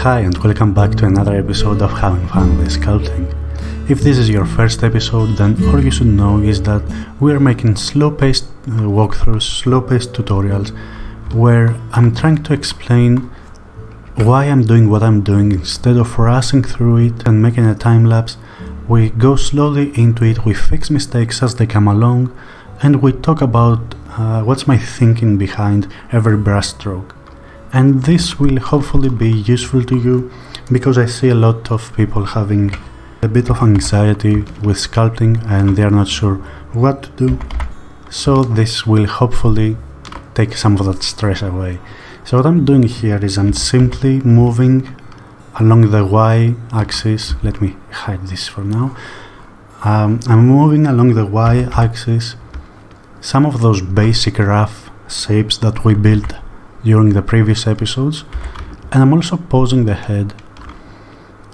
Hi and welcome back to another episode of Having Fun with Sculpting. If this is your first episode, then all you should know is that we are making slow-paced walkthroughs, slow-paced tutorials, where I'm trying to explain why I'm doing what I'm doing. Instead of rushing through it and making a time-lapse, we go slowly into it, we fix mistakes as they come along, and we talk about what's my thinking behind every brush stroke. And this will hopefully be useful to you, because I see a lot of people having a bit of anxiety with sculpting and they are not sure what to do. So this will hopefully take some of that stress away. So what I'm doing here is I'm simply moving along the y-axis. Let me hide this for now. I'm moving along the y-axis some of those basic rough shapes that we built during the previous episodes, and I'm also posing the head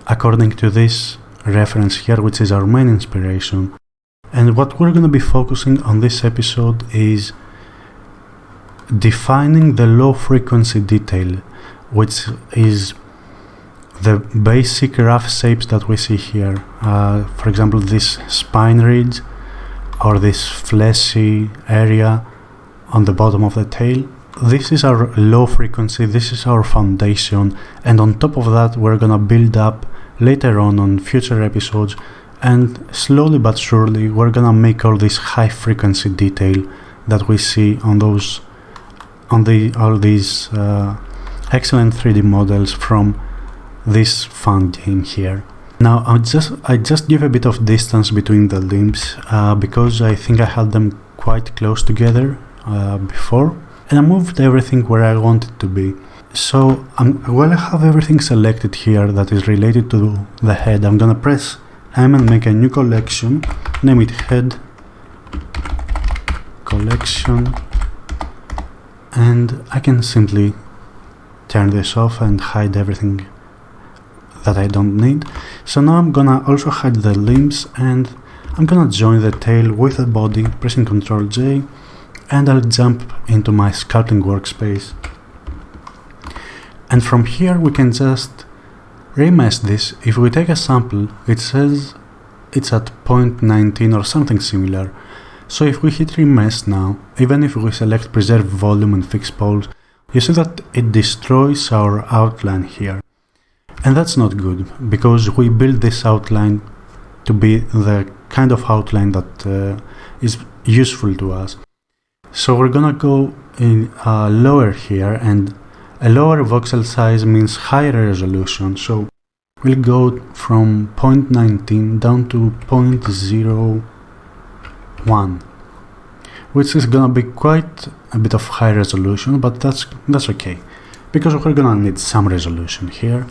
according to this reference here, which is our main inspiration. And what we're going to be focusing on this episode is defining the low frequency detail, which is the basic rough shapes that we see here. For example, this spine ridge or this fleshy area on the bottom of the tail. This is our low frequency, this is our foundation, and on top of that we're gonna build up later on future episodes, and slowly but surely we're gonna make all this high frequency detail that we see on all these excellent 3D models from this fun game here. Now I just give a bit of distance between the limbs because I think I had them quite close together before, and I moved everything where I want it to be. So while I have everything selected here that is related to the head, I'm gonna press M and make a new collection, name it head collection, and I can simply turn this off and hide everything that I don't need. So now I'm gonna also hide the limbs, and I'm gonna join the tail with the body, pressing Ctrl J, and I'll jump into my sculpting workspace. And from here we can just remesh this. If we take a sample, it says it's at 0.19 or something similar. So if we hit remesh now, even if we select preserve volume and fix poles, you see that it destroys our outline here. And that's not good, because we build this outline to be the kind of outline that is useful to us. So we're gonna go in lower here, and a lower voxel size means higher resolution. So we'll go from 0.19 down to 0.01, which is gonna be quite a bit of high resolution, but that's okay, because we're gonna need some resolution here.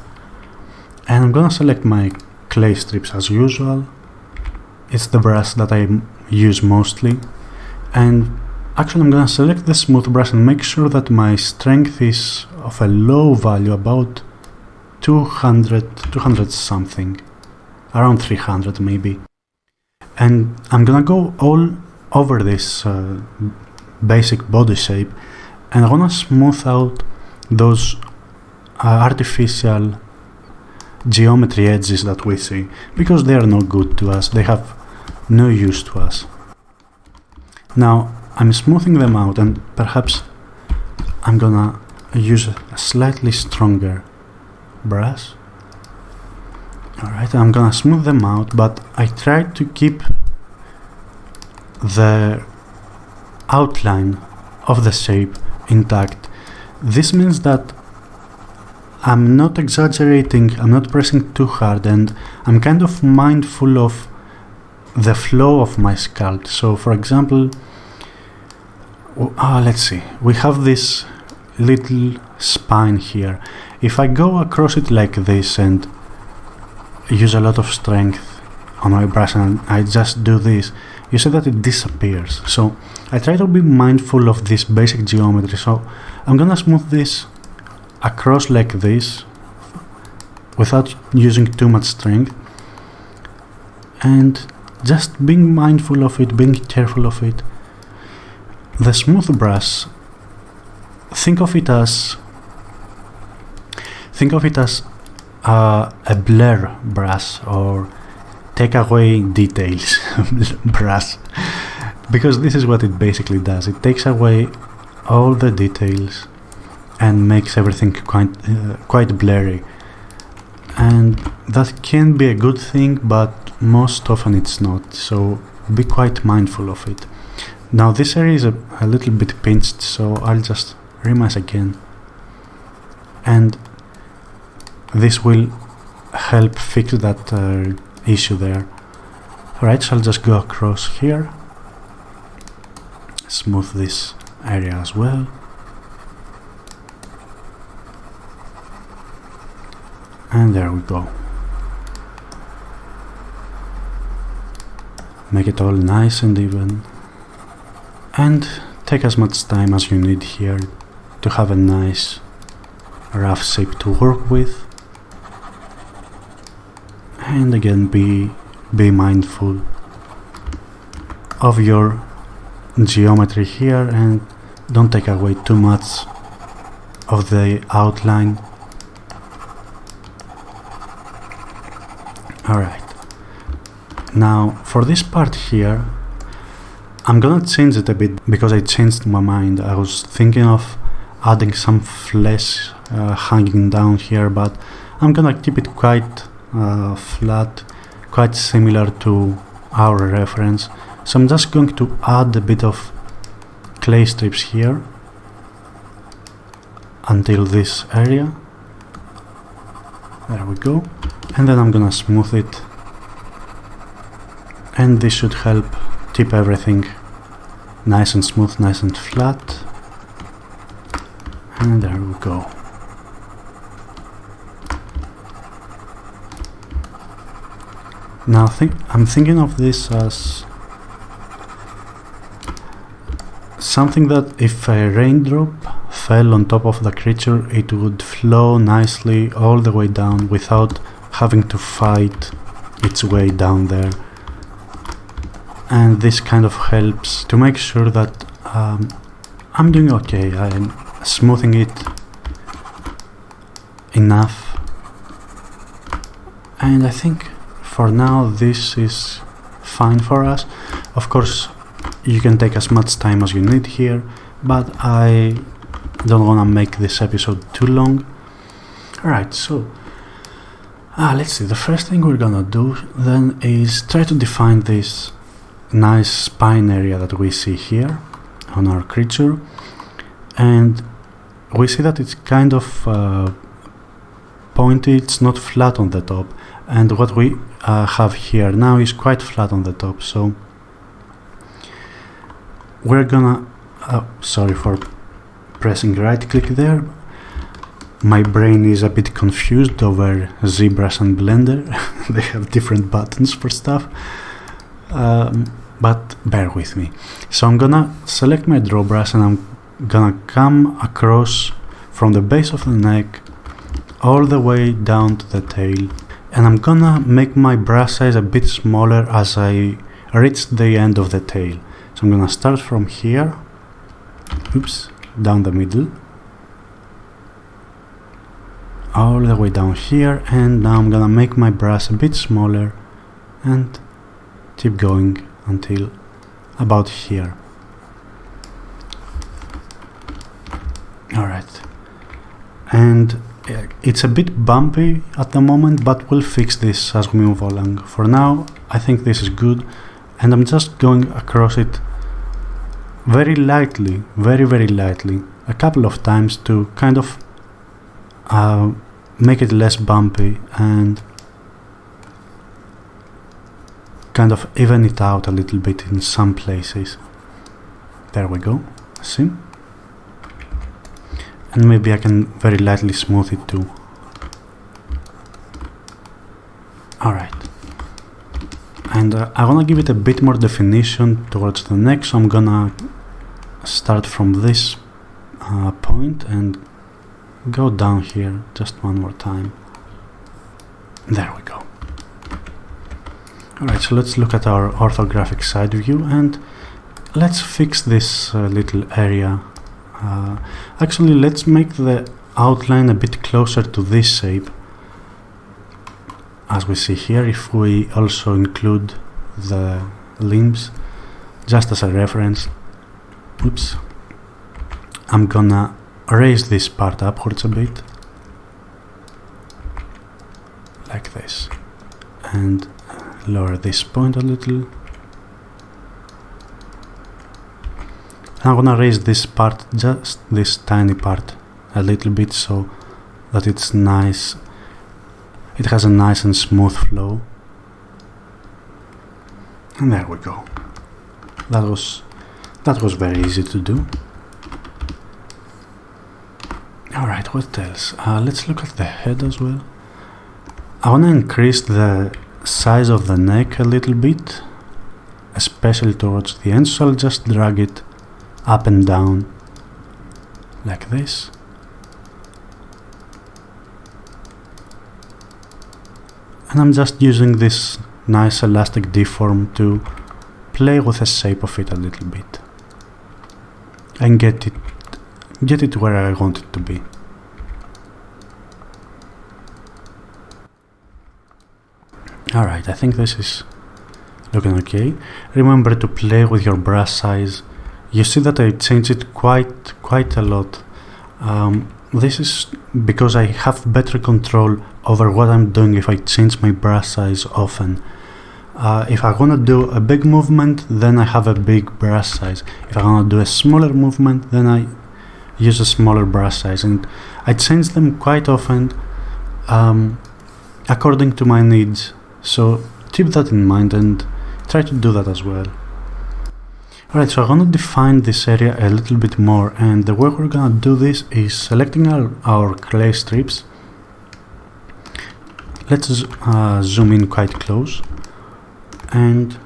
And I'm gonna select my clay strips as usual. It's the brush that I use mostly, and actually I'm gonna select the smooth brush and make sure that my strength is of a low value, about 200 something, around 300 maybe. And I'm gonna go all over this basic body shape, and I'm gonna smooth out those artificial geometry edges that we see, because they are no good to us, they have no use to us. Now I'm smoothing them out, and perhaps I'm gonna use a slightly stronger brush. Alright, I'm gonna smooth them out, but I try to keep the outline of the shape intact. This means that I'm not exaggerating, I'm not pressing too hard, and I'm kind of mindful of the flow of my sculpt. So for example, let's see, we have this little spine here. If I go across it like this and use a lot of strength on my brush and I just do this, you see that it disappears. So I try to be mindful of this basic geometry. So I'm gonna smooth this across like this without using too much strength, and just being mindful of it, being careful of it. The smooth brush, think of it as a blur brush, or take away details brush, because this is what it basically does. It takes away all the details and makes everything quite blurry, and that can be a good thing, but most often it's not, so be quite mindful of it. Now this area is a little bit pinched, so I'll just remask again, and this will help fix that issue there. Alright, so I'll just go across here, smooth this area as well, and there we go. Make it all nice and even, and take as much time as you need here to have a nice rough shape to work with. And again, be mindful of your geometry here and don't take away too much of the outline. Alright, now for this part here I'm gonna change it a bit because I changed my mind. I was thinking of adding some flesh hanging down here, but I'm gonna keep it quite flat, quite similar to our reference. So I'm just going to add a bit of clay strips here until this area. There we go. And then I'm gonna smooth it, and this should help keep everything nice and smooth, nice and flat. And there we go. Now I'm thinking of this as something that if a raindrop fell on top of the creature, it would flow nicely all the way down without having to fight its way down there. And this kind of helps to make sure that I'm doing okay. I'm smoothing it enough, and I think for now this is fine for us. Of course you can take as much time as you need here, but I don't want to make this episode too long. Alright, so let's see. The first thing we're gonna do then is try to define this nice spine area that we see here on our creature, and we see that it's kind of pointy, it's not flat on the top, and what we have here now is quite flat on the top. So we're gonna sorry for pressing right click there, my brain is a bit confused over ZBrush and Blender. They have different buttons for stuff, but bear with me. So I'm gonna select my draw brush and I'm gonna come across from the base of the neck all the way down to the tail, and I'm gonna make my brush size a bit smaller as I reach the end of the tail. So I'm gonna start from here, oops, down the middle, all the way down here, and now I'm gonna make my brush a bit smaller and keep going until about here. Alright, and it's a bit bumpy at the moment, but we'll fix this as we move along. For now I think this is good, and I'm just going across it very lightly, very lightly, a couple of times to kind of make it less bumpy and kind of even it out a little bit in some places. There we go, see? And maybe I can very lightly smooth it too. Alright, and I wanna give it a bit more definition towards the neck, so I'm gonna start from this point and go down here just one more time. There we go. Alright, so let's look at our orthographic side view and let's fix this little area. Actually, let's make the outline a bit closer to this shape as we see here, if we also include the limbs just as a reference, oops, I'm gonna raise this part upwards a bit, like this, and lower this point a little. I'm gonna raise this part, just this tiny part, a little bit so that it's nice. It has a nice and smooth flow. And there we go. That was very easy to do. Alright, what else? Let's look at the head as well. I wanna increase the size of the neck a little bit, especially towards the end, so I'll just drag it up and down like this. And I'm just using this nice elastic deform to play with the shape of it a little bit and get it where I want it to be. Alright, I think this is looking okay. Remember to play with your brush size. You see that I changed it quite a lot. This is because I have better control over what I'm doing if I change my brush size often. If I want to do a big movement, then I have a big brush size. If I want to do a smaller movement, then I use a smaller brush size, and I change them quite often according to my needs. So keep that in mind and try to do that as well. Alright, so I'm gonna define this area a little bit more, and the way we're gonna do this is selecting our clay strips. Let's zoom in quite close, and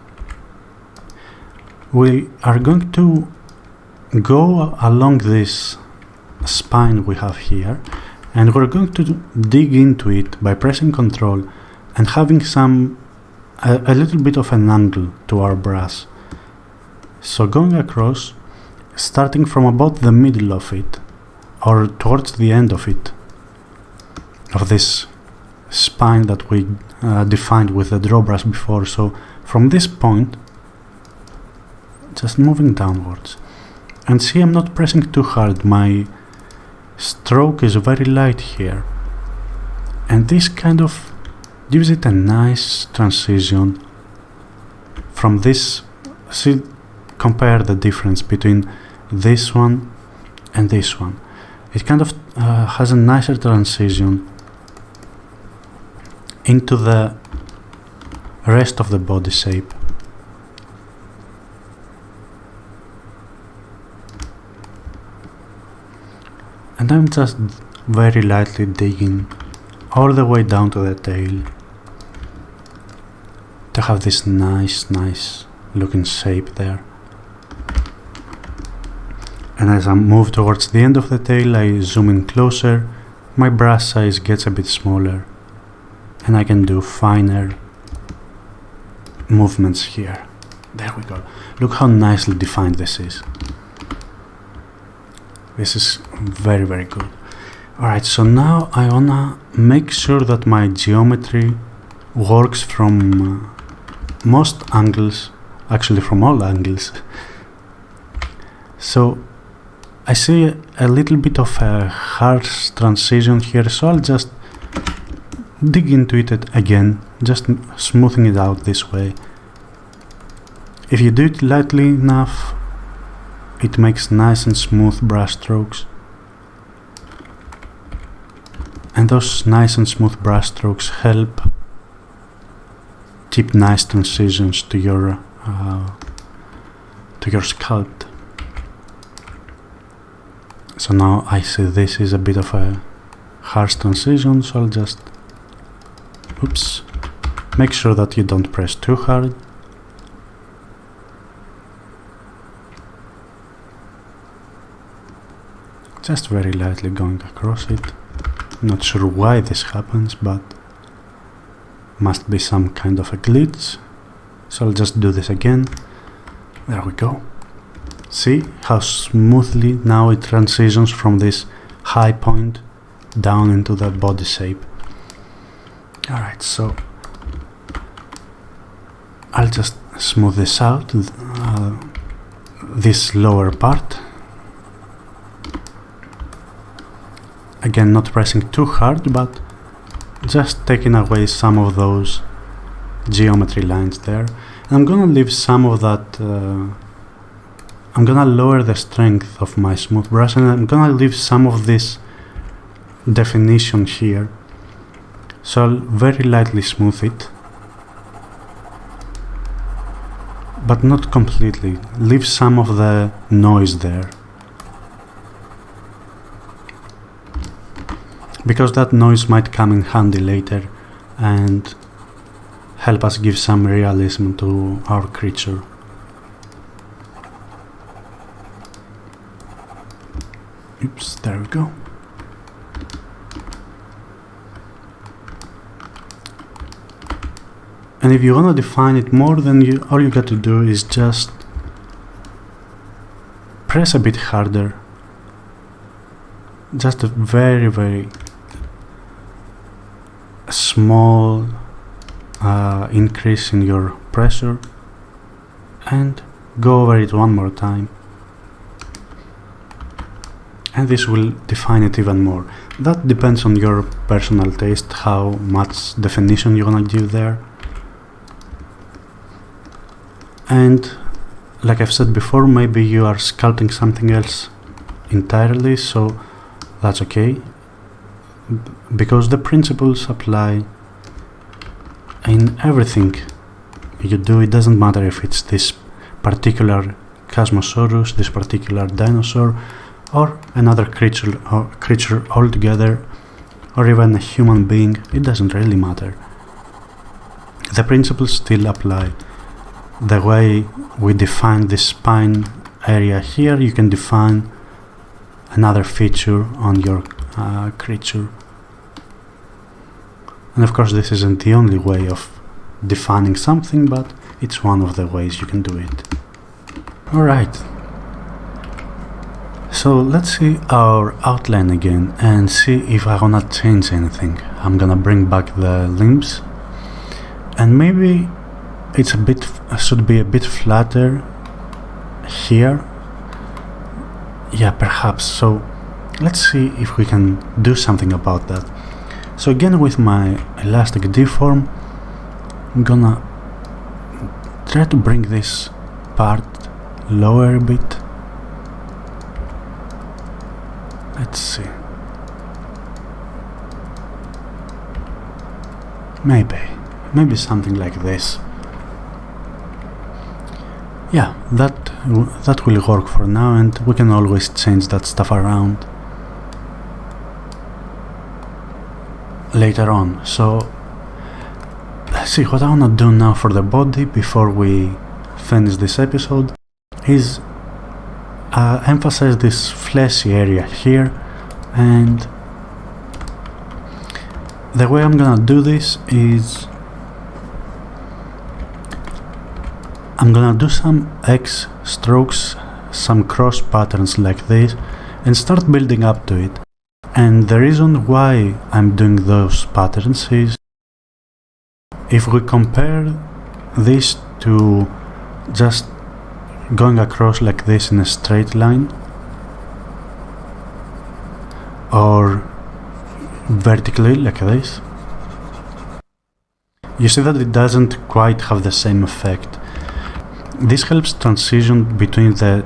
we are going to go along this spine we have here, and we're going to dig into it by pressing Ctrl and having a little bit of an angle to our brush. So going across, starting from about the middle of it, or towards the end of it, of this spine that we defined with the draw brush before. So from this point, just moving downwards. And see, I'm not pressing too hard, my stroke is very light here. And this kind of gives it a nice transition from this. See, compare the difference between this one and this one. It kind of has a nicer transition into the rest of the body shape. And I'm just very lightly digging all the way down to the tail to have this nice looking shape there. And as I move towards the end of the tail, I zoom in closer, my brush size gets a bit smaller, and I can do finer movements here. There we go. Look how nicely defined this is. This is very good. Alright, so now I wanna make sure that my geometry works from most angles, actually from all angles. So I see a little bit of a harsh transition here, so I'll just dig into it again, just smoothing it out this way. If you do it lightly enough, it makes nice and smooth brush strokes. And those nice and smooth brush strokes help keep nice transitions to your sculpt. So now I see this is a bit of a harsh transition, so I'll just make sure that you don't press too hard. Just very lightly going across it. Not sure why this happens, but must be some kind of a glitch. So I'll just do this again. There we go. See how smoothly now it transitions from this high point down into the body shape. Alright, so I'll just smooth this out, this lower part. Again, not pressing too hard, but just taking away some of those geometry lines there. And I'm gonna leave some of that, I'm gonna lower the strength of my smooth brush, and I'm gonna leave some of this definition here. So I'll very lightly smooth it, but not completely. Leave some of the noise there, because that noise might come in handy later and help us give some realism to our creature. Oops, there we go. And if you want to define it more, then all you got to do is just press a bit harder. Just a very, very small increase in your pressure, and go over it one more time. And this will define it even more. That depends on your personal taste, how much definition you want to give there. And like I've said before, maybe you are sculpting something else entirely, so that's okay, because the principles apply in everything you do. It doesn't matter if it's this particular Chasmosaurus, this particular dinosaur, or another creature altogether, or even a human being. It doesn't really matter. The principles still apply. The way we define this spine area here, you can define another feature on your creature. And of course this isn't the only way of defining something, but it's one of the ways you can do it. Alright, so let's see our outline again and see if I wanna change anything. I'm gonna bring back the limbs, and maybe it's should be a bit flatter here. Yeah, perhaps. So let's see if we can do something about that. So again, with my elastic deform, I'm gonna try to bring this part lower a bit. Let's see. Maybe something like this. Yeah, that will work for now, and we can always change that stuff around later on. So let's see, what I wanna do now for the body before we finish this episode is emphasize this fleshy area here, and the way I'm gonna do this is I'm gonna do some X strokes, some cross patterns like this, and start building up to it. And the reason why I'm doing those patterns is, if we compare this to just going across like this in a straight line, or vertically like this, you see that it doesn't quite have the same effect. This helps transition between the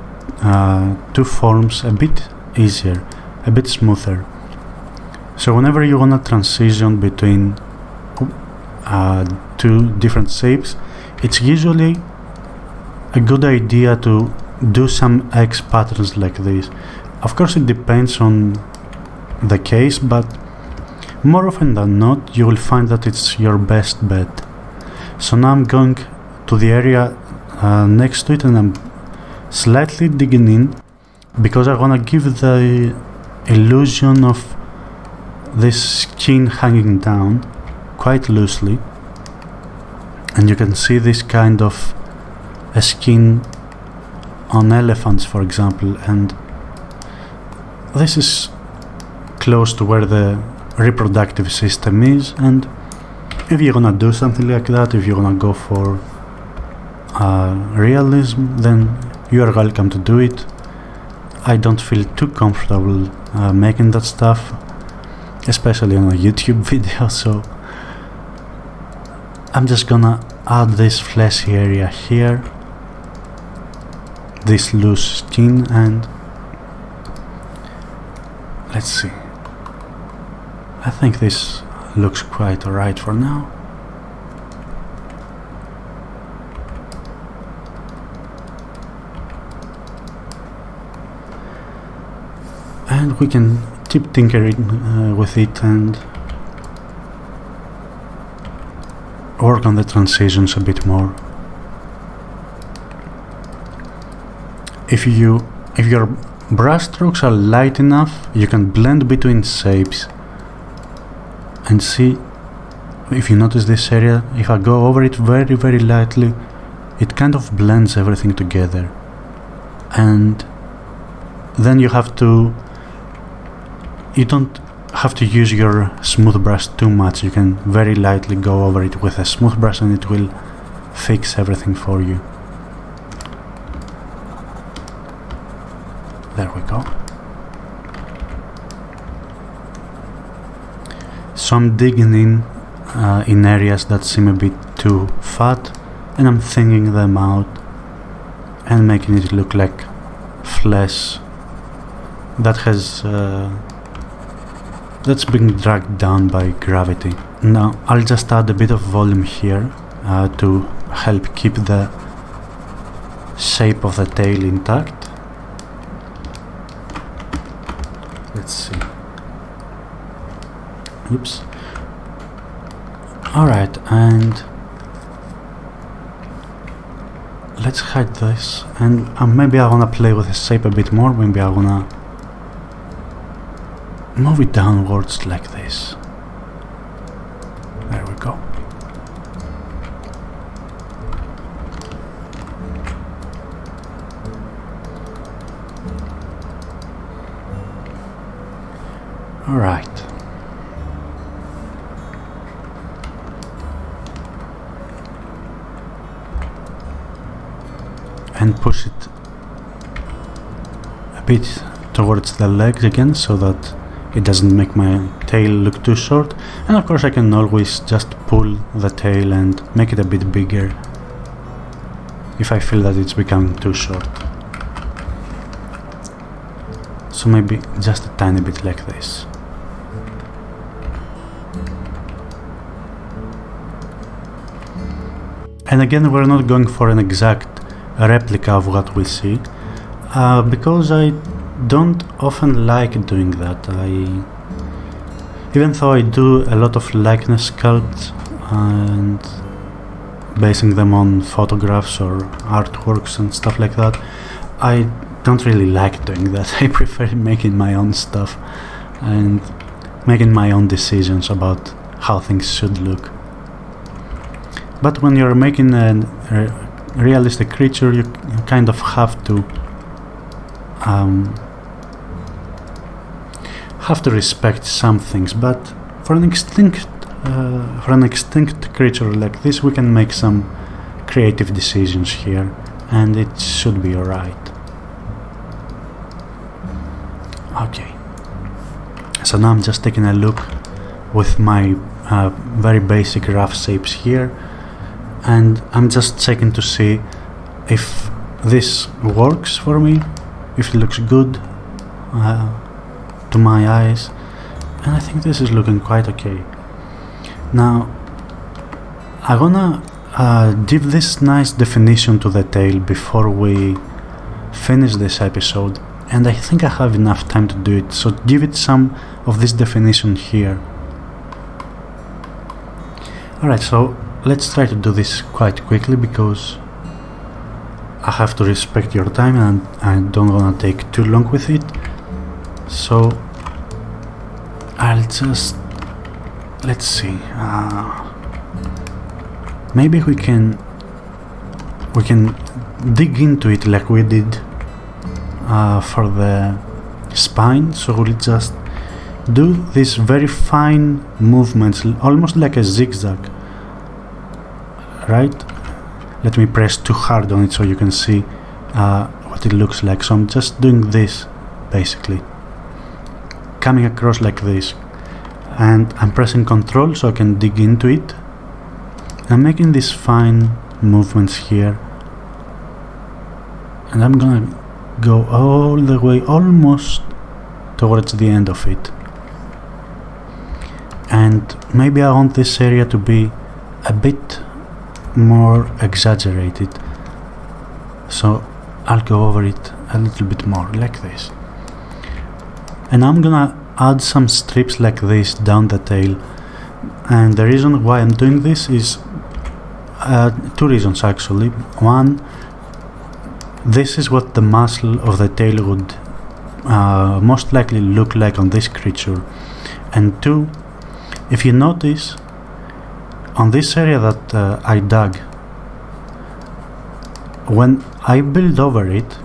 two forms a bit easier, a bit smoother. So whenever you want to transition between two different shapes, it's usually a good idea to do some X patterns like this. Of course it depends on the case, but more often than not you will find that it's your best bet. So now I'm going to the area next to it, and I'm slightly digging in because I want to give the illusion of this skin hanging down quite loosely, and you can see this kind of a skin on elephants, for example, and this is close to where the reproductive system is. And if you're gonna do something like that, if you're gonna go for realism, then you are welcome to do it. I don't feel too comfortable making that stuff, especially on a YouTube video, so I'm just gonna add this fleshy area here, this loose skin, and let's see. I think this looks quite alright for now. And we can keep tinkering with it and work on the transitions a bit more. If your brush strokes are light enough, you can blend between shapes. And see, if you notice this area, if I go over it very, very lightly, it kind of blends everything together. And then you don't have to use your smooth brush too much. You can very lightly go over it with a smooth brush and it will fix everything for you. There we go. So I'm digging in areas that seem a bit too fat, and I'm thinning them out and making it look like flesh that has that's being dragged down by gravity. Now I'll just add a bit of volume here to help keep the shape of the tail intact. Let's see. Oops. Alright, and let's hide this, and maybe I wanna play with the shape a bit more. Maybe I wanna move it downwards like this. There we go. Alright. And push it a bit towards the legs again so that it doesn't make my tail look too short. And of course I can always just pull the tail and make it a bit bigger if I feel that it's becoming too short. So maybe just a tiny bit like this. And again, we're not going for an exact replica of what we see, because I don't often like doing that. Even though I do a lot of likeness sculpts and basing them on photographs or artworks and stuff like that, I don't really like doing that. I prefer making my own stuff and making my own decisions about how things should look. But when you're making a realistic creature, you kind of have to respect some things. But for an extinct creature like this, we can make some creative decisions here, and it should be alright. Okay. So now I'm just taking a look with my very basic rough shapes here, and I'm just checking to see if this works for me, if it looks good to my eyes, and I think this is looking quite okay. Now I wanna give this nice definition to the tail before we finish this episode, and I think I have enough time to do it, so give it some of this definition here. Alright, so let's try to do this quite quickly because I have to respect your time and I don't want to take too long with it. So I'll just, let's see, maybe we can dig into it like we did for the spine. So we'll just do these very fine movements, almost like a zigzag, right? let me press too hard on it so you can see what it looks like. So I'm just doing this basically, coming across like this, and I'm pressing Ctrl so I can dig into it. I'm making these fine movements here, and I'm gonna go all the way almost towards the end of it. And maybe I want this area to be a bit more exaggerated, so I'll go over it a little bit more like this. And I'm gonna add some strips like this down the tail, and the reason why I'm doing this is two reasons actually. One, this is what the muscle of the tail would most likely look like on this creature. And two, if you notice, on this area that I dug, when I build over it,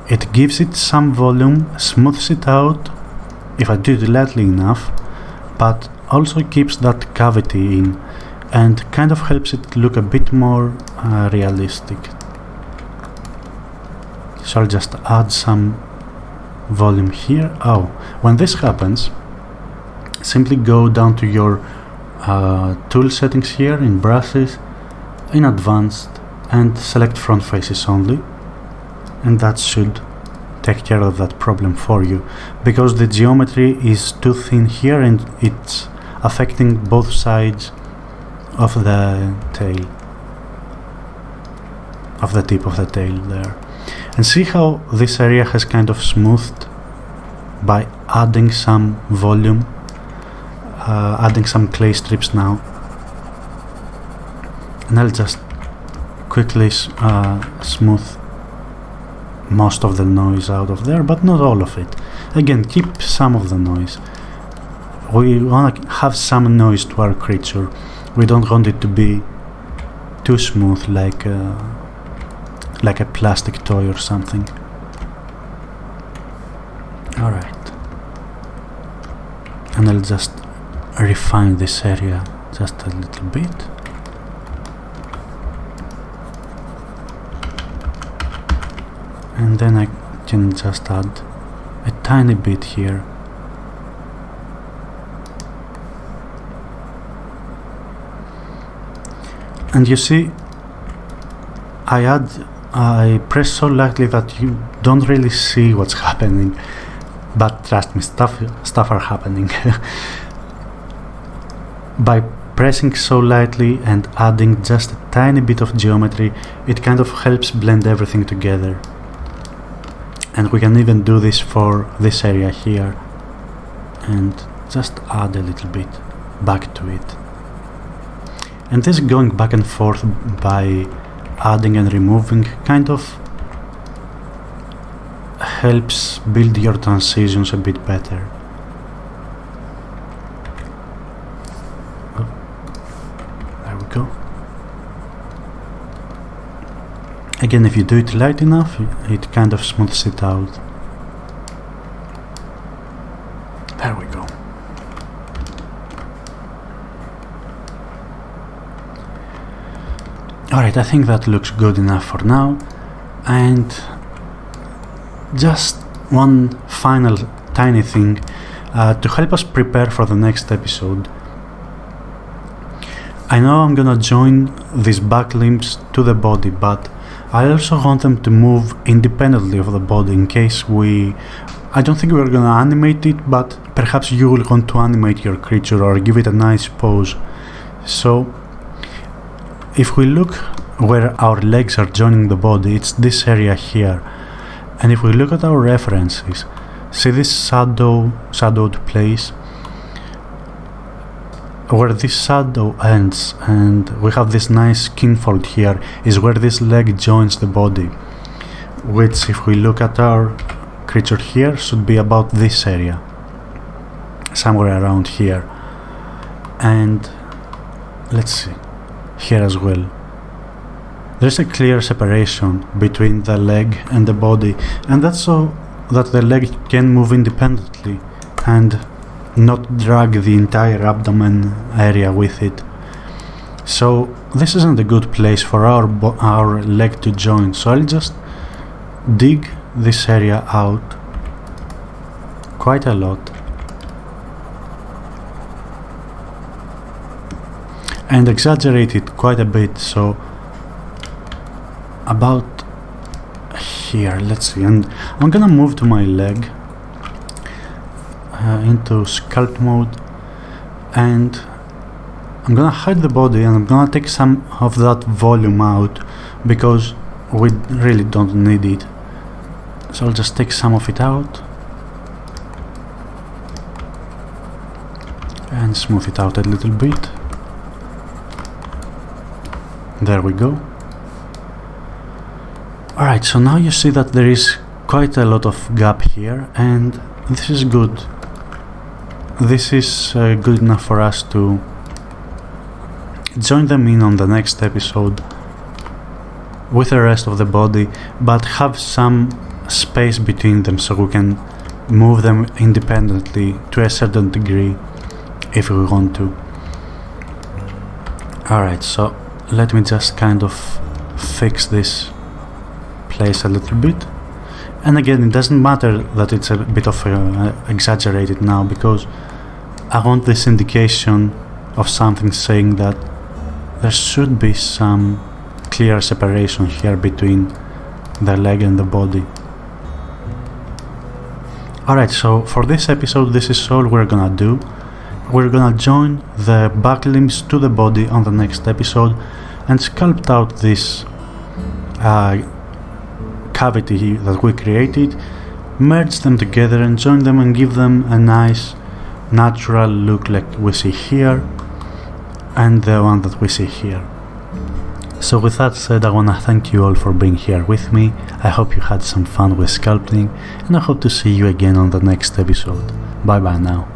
it gives it some volume, smooths it out if I do it lightly enough, but also keeps that cavity in and kind of helps it look a bit more realistic. So I'll just add some volume here. Oh, when this happens, simply go down to your tool settings here in brushes, in advanced, and select front faces only, and that should take care of that problem for you, because the geometry is too thin here and it's affecting both sides of the tail, of the tip of the tail there. And see how this area has kind of smoothed by adding some volume, adding some clay strips now. And I'll just quickly smooth most of the noise out of there, but not all of it. Again, keep some of the noise. We want to have some noise to our creature. We don't want it to be too smooth like a plastic toy or something. Alright. And I'll just refine this area just a little bit. And then I can just add a tiny bit here. And you see, I press so lightly that you don't really see what's happening, but trust me, stuff are happening. By pressing so lightly and adding just a tiny bit of geometry, it kind of helps blend everything together. And we can even do this for this area here, and just add a little bit back to it. And this going back and forth by adding and removing kind of helps build your transitions a bit better. Oh, there we go. Again, if you do it light enough, it kind of smooths it out. There we go. Alright, I think that looks good enough for now. And just one final tiny thing to help us prepare for the next episode. I know I'm gonna join these back limbs to the body, but I also want them to move independently of the body in case I don't think we're gonna animate it, but perhaps you will want to animate your creature or give it a nice pose. So if we look where our legs are joining the body, it's this area here. And if we look at our references, see this shadowed place? Where this shadow ends and we have this nice skin fold here is where this leg joins the body, which if we look at our creature here should be about this area, somewhere around here. And let's see, here as well. There's a clear separation between the leg and the body, and that's so that the leg can move independently and not drag the entire abdomen area with it. So this isn't a good place for our leg to join, so I'll just dig this area out quite a lot and exaggerate it quite a bit, so about here, let's see, and I'm gonna move to my leg into sculpt mode, and I'm gonna hide the body, and I'm gonna take some of that volume out because we really don't need it. So I'll just take some of it out and smooth it out a little bit. There we go. Alright, so now you see that there is quite a lot of gap here, and this is good. This is good enough for us to join them in on the next episode with the rest of the body, but have some space between them so we can move them independently to a certain degree if we want to. Alright, so let me just kind of fix this place a little bit, and again, it doesn't matter that it's a bit of exaggerated now, because I want this indication of something saying that there should be some clear separation here between the leg and the body. Alright, so for this episode, this is all we're gonna do. We're gonna join the back limbs to the body on the next episode and sculpt out this cavity that we created, merge them together and join them and give them a nice natural look like we see here and the one that we see here. So with that said, I wanna thank you all for being here with me. I hope you had some fun with sculpting, and I hope to see you again on the next episode. Bye bye now.